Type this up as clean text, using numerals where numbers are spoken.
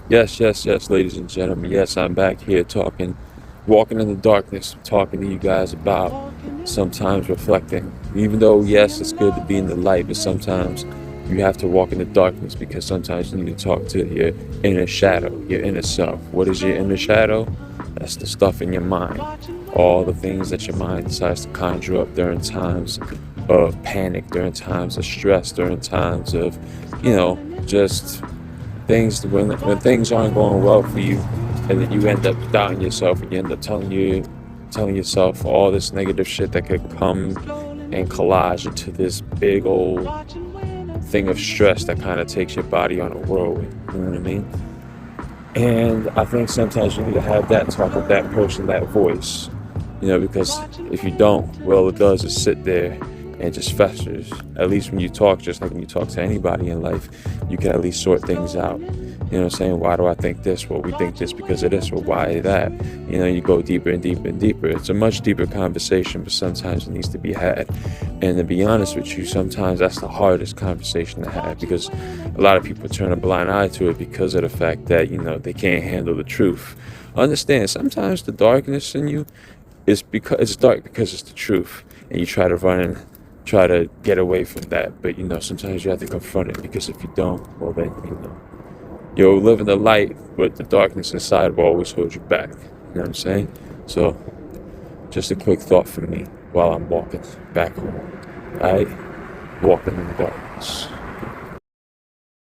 Yes, yes, yes, ladies and gentlemen. Yes, I'm back here talking, walking in the darkness, talking to you guys about sometimes reflecting. Even though, yes, it's good to be in the light, but sometimes you have to walk in the darkness because sometimes you need to talk to your inner shadow, your inner self. What is your inner shadow? That's the stuff in your mind. All the things that your mind decides to conjure up during times of panic, during times of stress, during times of, just things when things aren't going well for you, and then you end up doubting yourself, and you end up telling yourself all this negative shit that could come and collage into this big old thing of stress that kind of takes your body on a whirlwind. You know what I mean? And I think sometimes you need to have that talk with that person, that voice, because if you don't, well, all it does is sit there and just festers. At least when you talk, just like when you talk to anybody in life, you can at least sort things out. You know what I'm saying? Why do I think this? Well, we think this because of this. Well, why that? You go deeper and deeper and deeper. It's a much deeper conversation, but sometimes it needs to be had. And to be honest with you, sometimes that's the hardest conversation to have because a lot of people turn a blind eye to it because of the fact that, they can't handle the truth. Understand, sometimes the darkness in you is because it's dark because it's the truth. And you try to run and try to get away from that. But, sometimes you have to confront it because if you don't, well, then, you'll live in the light, but the darkness inside will always hold you back. You know what I'm saying? So, just a quick thought for me while I'm walking back home. Alright? Walking in the darkness.